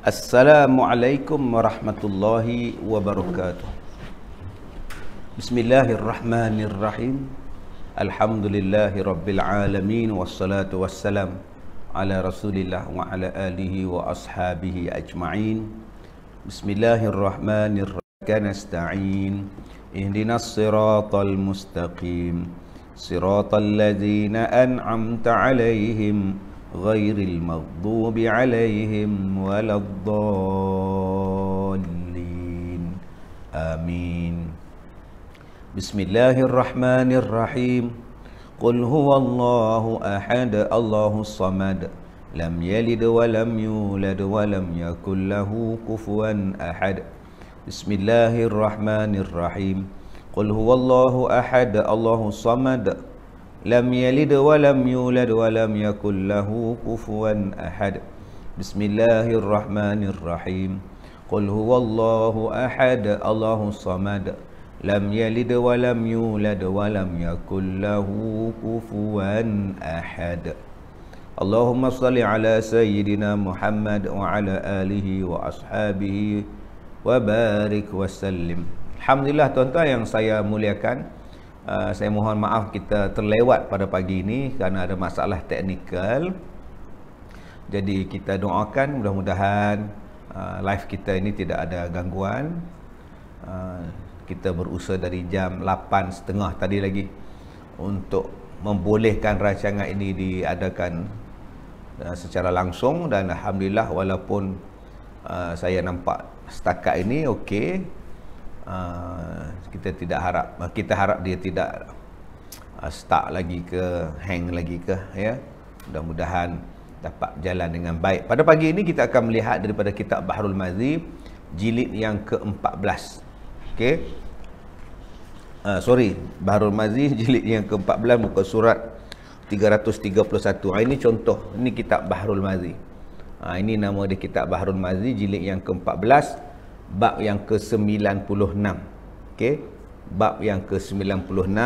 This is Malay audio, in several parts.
Assalamualaikum warahmatullahi wabarakatuh. Bismillahirrahmanirrahim. Alhamdulillahi rabbil alamin. Wassalatu wassalam ala rasulillah wa ala alihi wa ashabihi ajma'in. Bismillahirrahmanirrahim. Nasta'in ihdinas siratal mustaqim siratal ladzina an'amta alaihim ghairil maghdubi alaihim waladdallin. Amin. Bismillahirrahmanirrahim. Qul huwallahu ahad, Allahus samad, lam yalid wa lam yulad wa lam yakul lahu kufuwan ahad. Bismillahirrahmanirrahim. Qul huwallahu ahad, Allahus samad, lam yalid wa lam yulad wa lam yakul lahu kufuwan ahad. Bismillahirrahmanirrahim. Qul huwallahu ahad, Allahus samad, lam yalid wa lam yulad wa lam yakul lahu kufuwan ahad. Allahumma salli ala sayyidina Muhammad wa ala alihi wa ashabihi wa barik wa sallim. Alhamdulillah tuan-tuan yang saya muliakan, saya mohon maaf kita terlewat pada pagi ini kerana ada masalah teknikal. Jadi kita doakan mudah-mudahan live kita ini tidak ada gangguan. Kita berusaha dari jam 8.30 tadi lagi untuk membolehkan rancangan ini diadakan secara langsung, dan alhamdulillah walaupun saya nampak setakat ini okey, kita harap dia tidak stuck lagi ke, hang lagi ke, ya. Mudah-mudahan dapat jalan dengan baik. Pada pagi ini kita akan melihat daripada kitab Bahrul Mazi jilid yang ke-14. Okey. Bahrul Mazi jilid yang ke-14 muka surat 331. Ini contoh, ini kitab Bahrul Mazi. Ini nama dia, kitab Bahrul Mazi jilid yang ke-14, bab yang ke-96. Okey. Bab yang ke-96,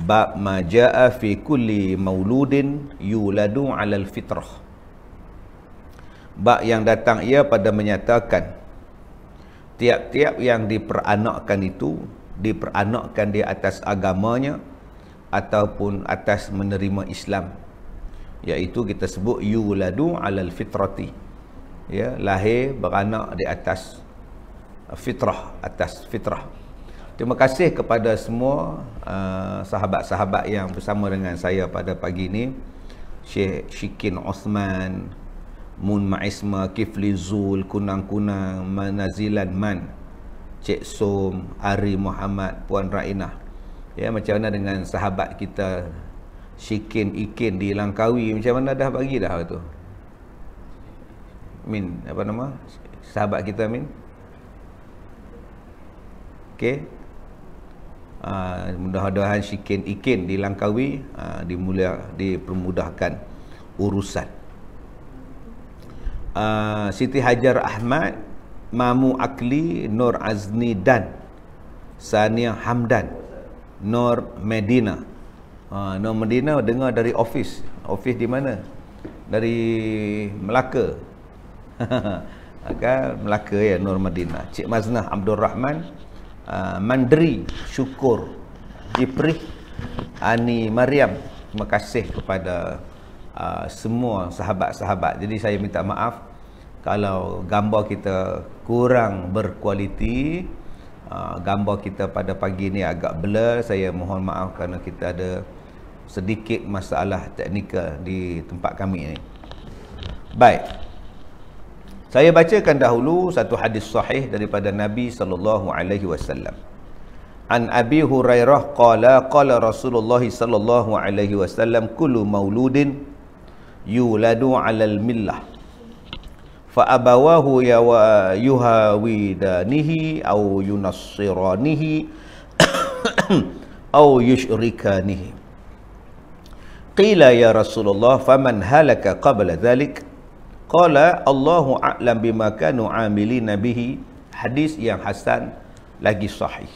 bab ma jaa fi kulli mauludin yuladu 'alal fitrah. Bab yang datang ia pada menyatakan tiap-tiap yang diperanakkan itu diperanakkan di atas agamanya ataupun atas menerima Islam, iaitu kita sebut yuladu 'alal fitrati, ya, lahir beranak di atas fitrah, atas fitrah. Terima kasih kepada semua sahabat-sahabat yang bersama dengan saya pada pagi ini. Syekh Syikin Osman, Mun Ma'isma, Kifli Zul, Kunang-Kunang, Manazilan Man, Cik Som, Ari Muhammad, Puan Rainah. Ya, macam mana dengan sahabat kita Syikin Ikin di Langkawi, macam mana dah bagi dah tu? Min, apa nama? Sahabat kita Min. Okey. Mudah-mudahan Syikin Ikin di Langkawi dipermudahkan urusan. Siti Hajar Ahmad, Mamu Akli, Nur Azni Dan, Sania Hamdan, Nur Medina. Nur Medina dengar dari office di mana? Dari Melaka. Melaka, ya, Nur Medina. Cik Maznah Abdul Rahman, Mandri Syukur Jiprih, Ani Mariam. Terima kasih kepada semua sahabat-sahabat. Jadi saya minta maaf kalau gambar kita kurang berkualiti, gambar kita pada pagi ini agak blur. Saya mohon maaf kerana kita ada sedikit masalah teknikal di tempat kami ini. Baik, saya bacakan dahulu satu hadis sahih daripada Nabi SAW. An Abi Hurairah qala qala Rasulullah SAW, kullu mauludin yuladu 'alal millah fa abawahu yuhawidanihi aw yunassiranihi aw yushrikanihi. Qila ya Rasulullah faman halaka qabla dhalik? Qala Allahu a'lam bima kanu 'amilina bihi. Hadis yang hasan lagi sahih.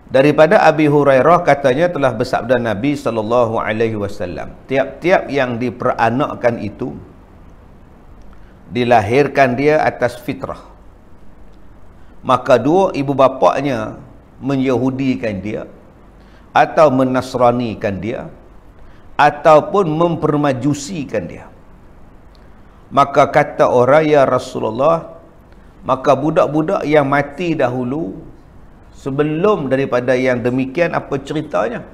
Daripada Abi Hurairah katanya telah bersabda Nabi SAW, tiap-tiap yang diperanakkan itu dilahirkan dia atas fitrah. Maka dua ibu bapaknya menyahudikan dia atau menasranikan dia ataupun mempermajusikan dia. Maka kata orang, ya Rasulullah, maka budak-budak yang mati dahulu sebelum daripada yang demikian apa ceritanya?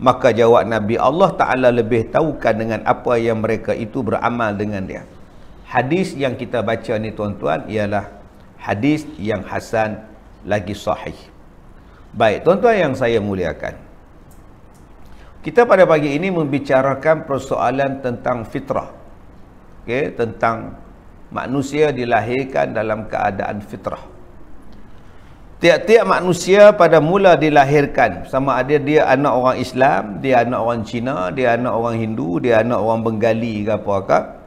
Maka jawab Nabi, Allah Ta'ala lebih tahukan dengan apa yang mereka itu beramal dengan dia. Hadis yang kita baca ni tuan-tuan ialah hadis yang hasan lagi sahih. Baik, tuan-tuan yang saya muliakan, kita pada pagi ini membicarakan persoalan tentang fitrah. Okay, tentang manusia dilahirkan dalam keadaan fitrah. Tiap-tiap manusia pada mula dilahirkan, sama ada dia anak orang Islam, dia anak orang Cina, dia anak orang Hindu, dia anak orang Bengali ke apa-apa,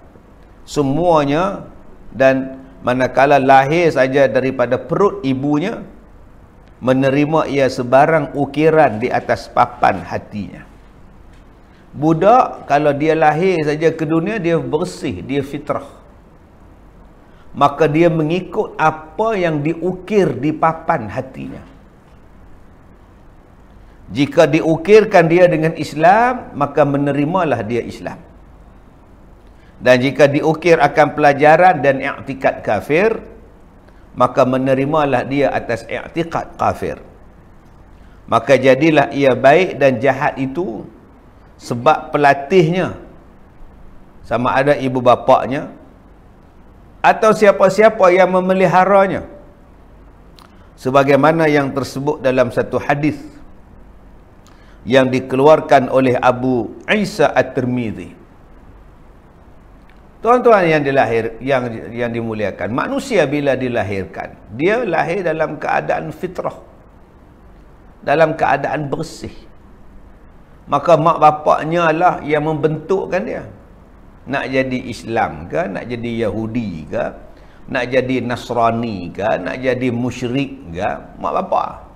semuanya, dan manakala lahir saja daripada perut ibunya, menerima ia sebarang ukiran di atas papan hatinya. Budak kalau dia lahir saja ke dunia, dia bersih, dia fitrah. Maka dia mengikut apa yang diukir di papan hatinya. Jika diukirkan dia dengan Islam, maka menerimalah dia Islam. Dan jika diukir akan pelajaran dan i'tikad kafir, maka menerimalah dia atas i'tikad kafir. Maka jadilah ia baik dan jahat itu sebab pelatihnya, sama ada ibu bapaknya atau siapa-siapa yang memeliharanya, sebagaimana yang tersebut dalam satu hadis yang dikeluarkan oleh Abu Isa At-Tirmidzi. Tuan-tuan yang dimuliakan, manusia bila dilahirkan, dia lahir dalam keadaan fitrah, dalam keadaan bersih. Maka mak bapaknya lah yang membentukkan dia. Nak jadi Islam ke, nak jadi Yahudi ke, nak jadi Nasrani ke, nak jadi musyrik ke, mak bapak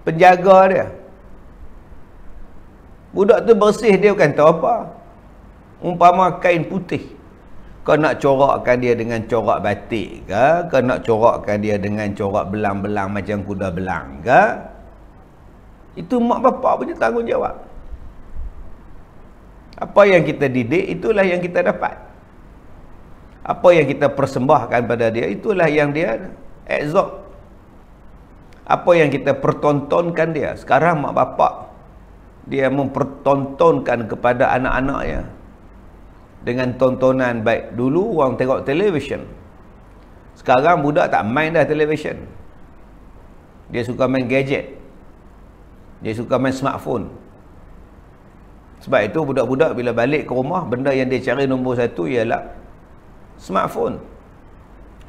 penjaga dia. Budak tu bersih, dia bukan tahu apa. Umpama kain putih, kau nak corakkan dia dengan corak batik ke, kau nak corakkan dia dengan corak belang-belang macam kuda belang ke, itu mak bapak punya tanggungjawab. Apa yang kita didik, itulah yang kita dapat. Apa yang kita persembahkan pada dia, itulah yang dia absorb. Apa yang kita pertontonkan dia. Sekarang mak bapak, dia mempertontonkan kepada anak-anaknya dengan tontonan baik. Dulu orang tengok televisyen, sekarang budak tak main dah televisyen. Dia suka main gadget, dia suka main smartphone. Sebab itu budak-budak bila balik ke rumah, benda yang dia cari nombor satu ialah smartphone,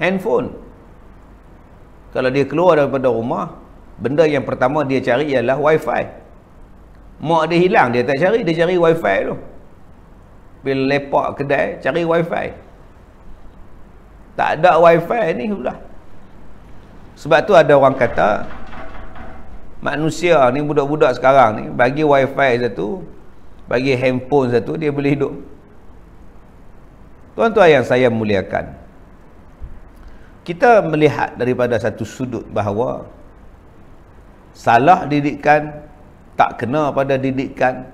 handphone. Kalau dia keluar daripada rumah, benda yang pertama dia cari ialah wifi. Mak dia hilang, dia tak cari, dia cari wifi tu. Bila lepak kedai, cari wifi. Tak ada wifi ni sudah. Sebab tu ada orang kata, manusia ni, budak-budak sekarang ni, bagi wifi satu, bagi handphone satu, dia boleh hidup. Tuan-tuan yang saya muliakan, kita melihat daripada satu sudut bahawa salah didikan, tak kena pada didikan,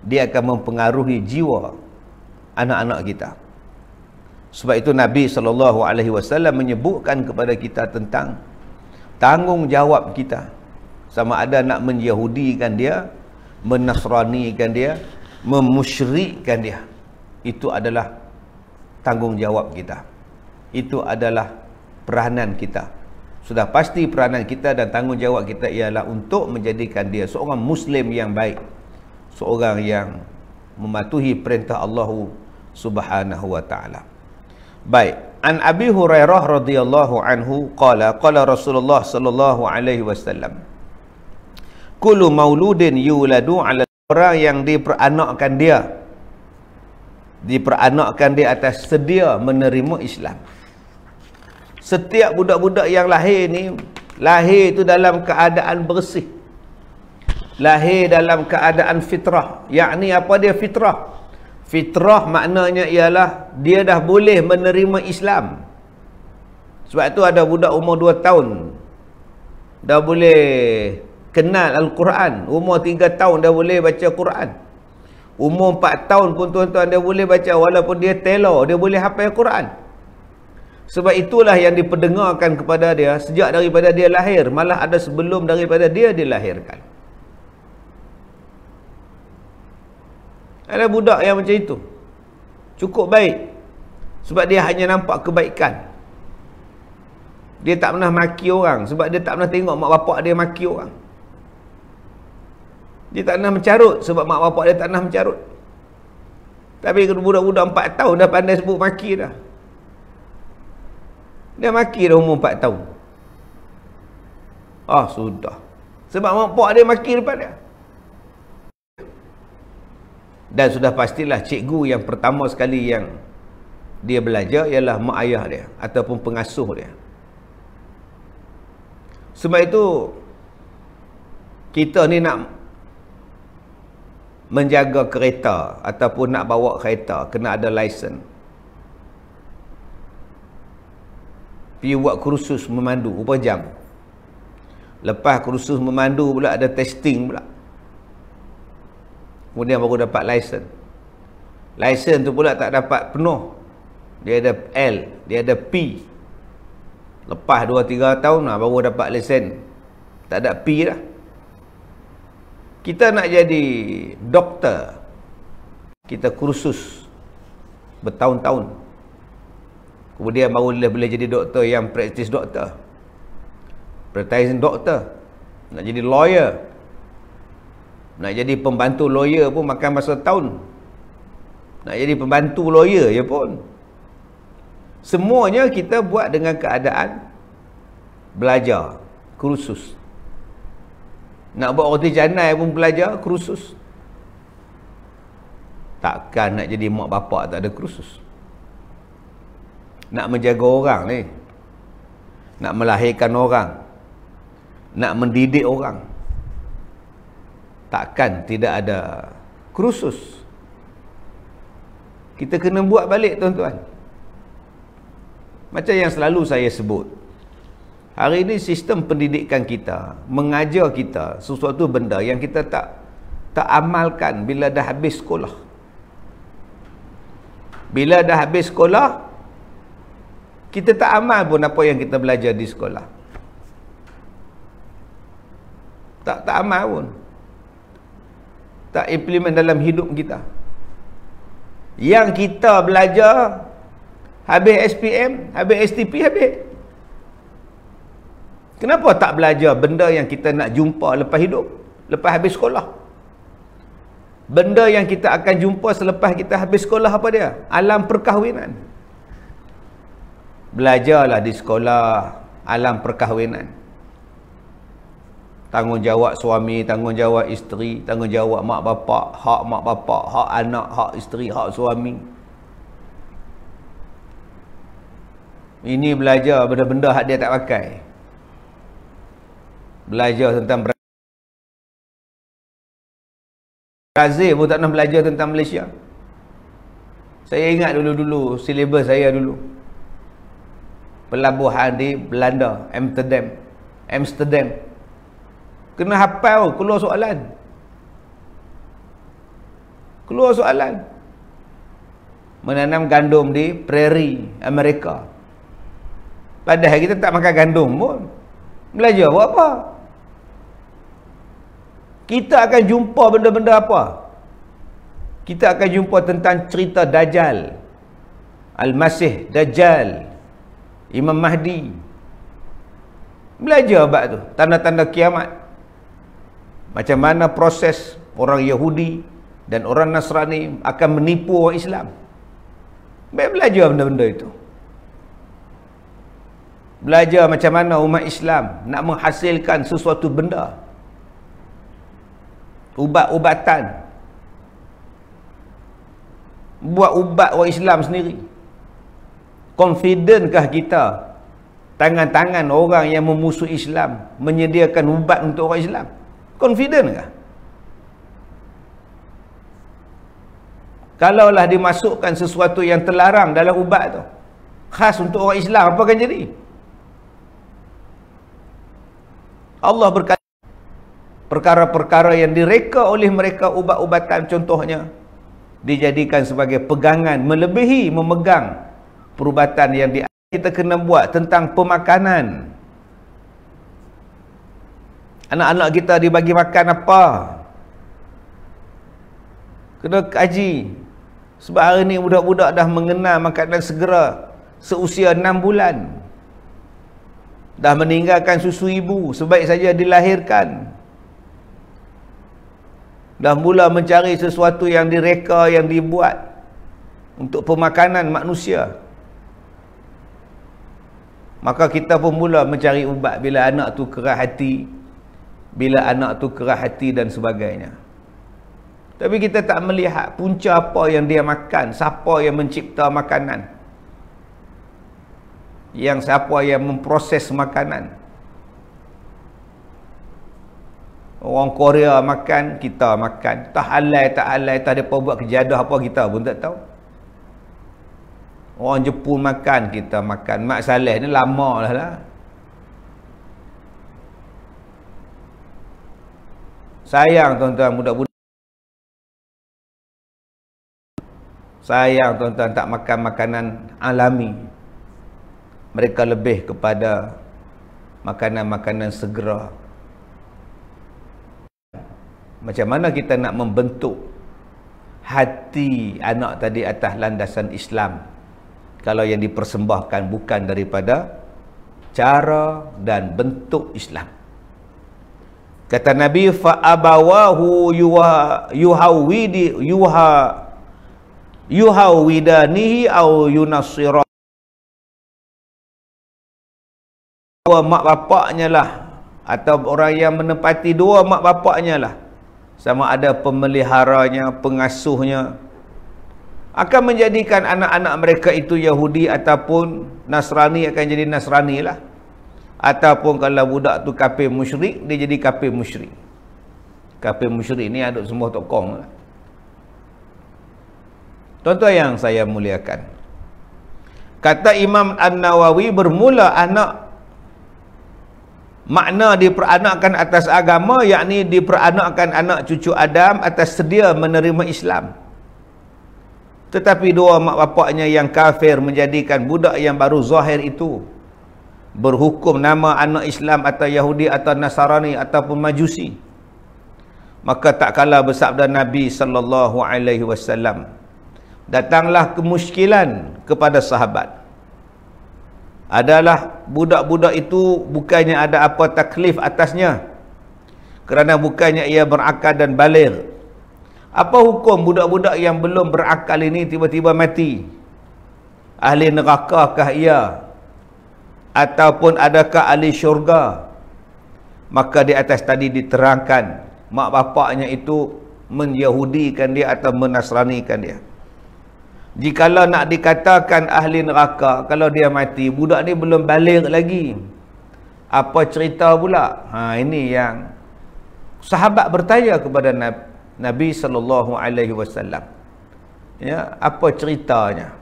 dia akan mempengaruhi jiwa anak-anak kita. Sebab itu Nabi SAW menyebutkan kepada kita tentang tanggungjawab kita, sama ada nak menyahudikan dia, menasranikan dia, memusyrikkan dia. Itu adalah tanggungjawab kita. Itu adalah peranan kita. Sudah pasti peranan kita dan tanggungjawab kita ialah untuk menjadikan dia seorang Muslim yang baik, seorang yang mematuhi perintah Allah Subhanahu wa ta'ala. Baik, an Abi Hurairah radhiyallahu anhu qala Rasulullah sallallahu alaihi wasallam, kullu mauludin yuladu ala, orang yang diperanakkan dia atas sedia menerima Islam. Setiap budak-budak yang lahir ni, lahir itu dalam keadaan bersih, lahir dalam keadaan fitrah. Yakni apa dia fitrah? Fitrah maknanya ialah dia dah boleh menerima Islam. Sebab tu ada budak umur 2 tahun dah boleh kenal Al-Quran. Umur 3 tahun dah boleh baca Quran. Umur 4 tahun pun tuan-tuan dia boleh baca, walaupun dia telo, dia boleh hafal Quran. Sebab itulah yang diperdengarkan kepada dia sejak daripada dia lahir. Malah ada sebelum daripada dia dilahirkan. Ada budak yang macam itu, cukup baik, sebab dia hanya nampak kebaikan. Dia tak pernah maki orang, sebab dia tak pernah tengok mak bapak dia maki orang. Dia tak pernah mencarut, sebab mak bapak dia tak pernah mencarut. Tapi budak-budak 4 tahun dah pandai sebut maki dah. Dia maki dah umur 4 tahun. Sudah. Sebab mak bapak dia maki depan dia. Dan sudah pastilah cikgu yang pertama sekali yang dia belajar ialah mak ayah dia ataupun pengasuh dia. Sebab itu kita ni nak menjaga kereta ataupun nak bawa kereta kena ada lesen. Pergi buat kursus memandu berapa jam. Lepas kursus memandu pula ada testing pula. Kemudian baru dapat lesen. Lesen tu pula tak dapat penuh. Dia ada L, dia ada P. Lepas 2-3 tahun baru dapat lesen. Tak ada P dah. Kita nak jadi doktor, kita kursus bertahun-tahun. Kemudian baru boleh jadi doktor yang praktis doktor. Practicing doktor. Nak jadi lawyer, nak jadi pembantu lawyer pun makan masa tahun. Nak jadi pembantu lawyer je pun. Semuanya kita buat dengan keadaan belajar, kursus. Nak buat roti canai pun belajar, kursus. Takkan nak jadi mak bapak tak ada kursus. Nak menjaga orang ni, nak melahirkan orang, nak mendidik orang, takkan tidak ada kursus. Kita kena buat balik tuan-tuan. Macam yang selalu saya sebut, hari ini sistem pendidikan kita mengajar kita sesuatu benda yang kita tak amalkan bila dah habis sekolah. Bila dah habis sekolah, kita tak amal pun apa yang kita belajar di sekolah. Tak amal pun. Tak implement dalam hidup kita. Yang kita belajar habis SPM, habis STP, habis. Kenapa tak belajar benda yang kita nak jumpa lepas hidup, lepas habis sekolah? Benda yang kita akan jumpa selepas kita habis sekolah apa dia? Alam perkahwinan. Belajarlah di sekolah alam perkahwinan. Tanggungjawab suami, tanggungjawab isteri, tanggungjawab mak bapak, hak anak, hak isteri, hak suami. Ini belajar benda-benda hak dia tak pakai. Belajar tentang Brazil pun tak pernah belajar tentang Malaysia. Saya ingat dulu-dulu silibus saya dulu. Pelabuhan di Belanda, Amsterdam. Kena hafal, keluar soalan. Menanam gandum di prairie Amerika. Padahal kita tak makan gandum pun. Belajar buat apa? Kita akan jumpa benda-benda apa? Kita akan jumpa tentang cerita Dajjal, Al-Masih Dajjal, Imam Mahdi. Belajar bab tu, tanda-tanda kiamat. Macam mana proses orang Yahudi dan orang Nasrani akan menipu orang Islam. Baik belajar benda-benda itu. Belajar macam mana umat Islam nak menghasilkan sesuatu benda. Ubat-ubatan. Buat ubat orang Islam sendiri. Confidentkah kita tangan-tangan orang yang memusuh Islam menyediakan ubat untuk orang Islam? Confident kah? Kalaulah dimasukkan sesuatu yang terlarang dalam ubat tu, khas untuk orang Islam, apa akan jadi? Allah berkata, perkara-perkara yang direka oleh mereka ubat-ubatan contohnya dijadikan sebagai pegangan melebihi memegang perubatan yang kita kena buat tentang pemakanan. Anak-anak kita dibagi makan apa? Kena kaji. Sebab hari ni budak-budak dah mengenal makanan segera seusia 6 bulan. Dah meninggalkan susu ibu, sebaik saja dilahirkan. Dah mula mencari sesuatu yang direka, yang dibuat untuk pemakanan manusia. Maka kita pun mula mencari ubat bila anak tu kerah hati, bila anak tu kerah hati dan sebagainya. Tapi kita tak melihat punca apa yang dia makan, siapa yang mencipta makanan, yang siapa yang memproses makanan. Orang Korea makan, kita makan. Tak halal, tak ada apa buat kejadah apa, kita pun tak tahu. Orang Jepun makan, kita makan. Mak Saleh ni lama lah. Sayang tuan-tuan, budak-budak. Sayang tuan-tuan tak makan makanan alami. Mereka lebih kepada makanan-makanan segera. Macam mana kita nak membentuk hati anak tadi atas landasan Islam kalau yang dipersembahkan bukan daripada cara dan bentuk Islam? Kata Nabi, fa abawahu yuhawidanihi au yunassira. Mak bapaknya lah, atau orang yang menepati dua mak bapaknya lah, sama ada pemeliharanya, pengasuhnya, akan menjadikan anak-anak mereka itu Yahudi ataupun Nasrani, akan jadi Nasrani lah. Ataupun kalau budak tu kafir musyrik, dia jadi kafir musyrik. Kafir musyrik ni ada semua tokong lah. Tuan-tuan yang saya muliakan, kata Imam An-Nawawi, bermula anak makna diperanakkan atas agama, yakni diperanakkan anak cucu Adam atas sedia menerima Islam. Tetapi dua mak bapaknya yang kafir menjadikan budak yang baru zahir itu berhukum nama anak Islam atau Yahudi atau Nasrani ataupun Majusi. Maka tak kala bersabda Nabi SAW, datanglah kemusykilan kepada sahabat. Adalah budak-budak itu bukannya ada apa taklif atasnya, kerana bukannya ia berakal dan baligh. Apa hukum budak-budak yang belum berakal ini tiba-tiba mati? Ahli nerakakah ia? Ataupun adakah ahli syurga? Maka di atas tadi diterangkan mak bapaknya itu menyahudikan dia atau menasranikan dia. Jikalau nak dikatakan ahli neraka, kalau dia mati, budak ni belum balik lagi, apa cerita pula? Ini yang sahabat bertanya kepada Nabi SAW. Ya, apa ceritanya?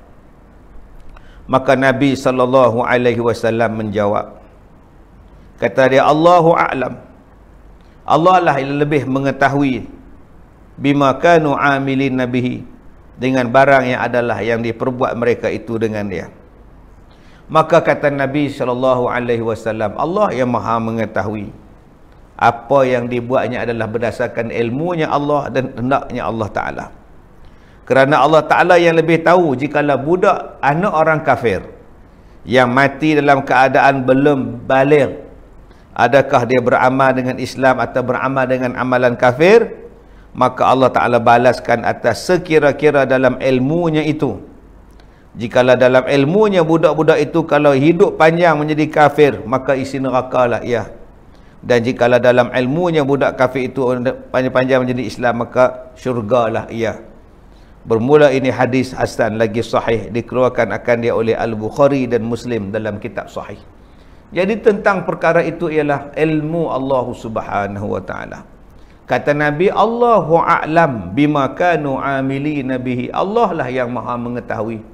Maka Nabi SAW menjawab, kata dia, Allahu a'lam. Allah lah yang lebih mengetahui bima kanu amilin nabihi, dengan barang yang adalah yang diperbuat mereka itu dengan dia. Maka kata Nabi SAW, Allah yang maha mengetahui. Apa yang dibuatnya adalah berdasarkan ilmunya Allah dan hendaknya Allah Ta'ala. Kerana Allah Ta'ala yang lebih tahu jikalau budak anak orang kafir yang mati dalam keadaan belum baligh, adakah dia beramal dengan Islam atau beramal dengan amalan kafir, maka Allah Ta'ala balaskan atas sekira-kira dalam ilmunya itu. Jikalau dalam ilmunya budak-budak itu kalau hidup panjang menjadi kafir, maka isi neraka lah ia. Dan jikalau dalam ilmunya budak kafir itu panjang-panjang menjadi Islam, maka syurgalah ia. Bermula ini hadis hasan lagi sahih, dikeluarkan akan dia oleh Al-Bukhari dan Muslim dalam kitab sahih. Jadi tentang perkara itu ialah ilmu Allah Subhanahu wa ta'ala. Kata Nabi, Allahu a'lam bima kanu amilina bihi. Allah lah yang maha mengetahui.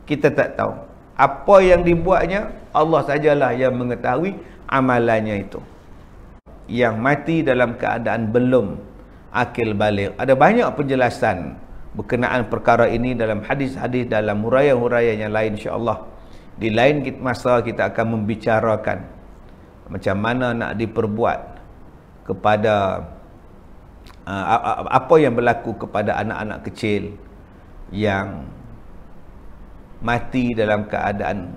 Kita tak tahu. Apa yang dibuatnya, Allah sajalah yang mengetahui amalannya itu. Yang mati dalam keadaan belum akil baligh. Ada banyak penjelasan berkenaan perkara ini dalam hadis-hadis, dalam huraian-huraian yang lain, insya-Allah. Di lain masa kita akan membicarakan macam mana nak diperbuat kepada apa yang berlaku kepada anak-anak kecil yang mati dalam keadaan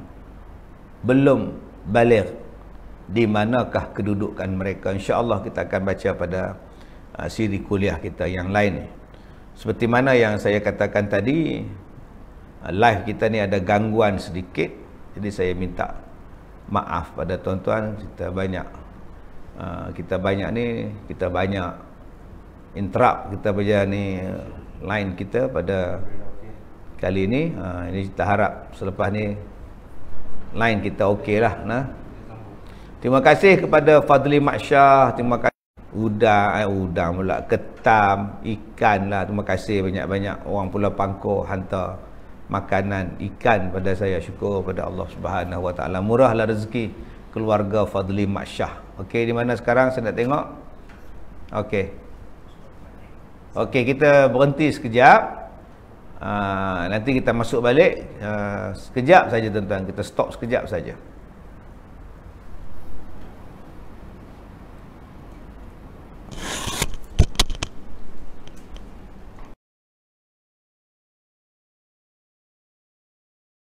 belum baligh, di manakah kedudukan mereka. InsyaAllah kita akan baca pada siri kuliah kita yang lain. Seperti mana yang saya katakan tadi, live kita ni ada gangguan sedikit, jadi saya minta maaf pada tuan-tuan. Kita banyak interrupt kita baca ni line kita pada kali ini. Ini kita harap selepas ni line kita okey lah. Terima kasih kepada Fadli Maksyah, terima kasih udang pula, ketam, ikan lah, terima kasih banyak-banyak. Orang Pulau Pangkor hantar makanan ikan pada saya. Syukur pada Allah Subhanahu Wa Taala. Murahlah rezeki keluarga Fadli Maksyah. Okey, di mana sekarang saya nak tengok? Okey, kita berhenti sekejap. Nanti kita masuk balik sekejap saja tuan-tuan. Kita stop sekejap saja.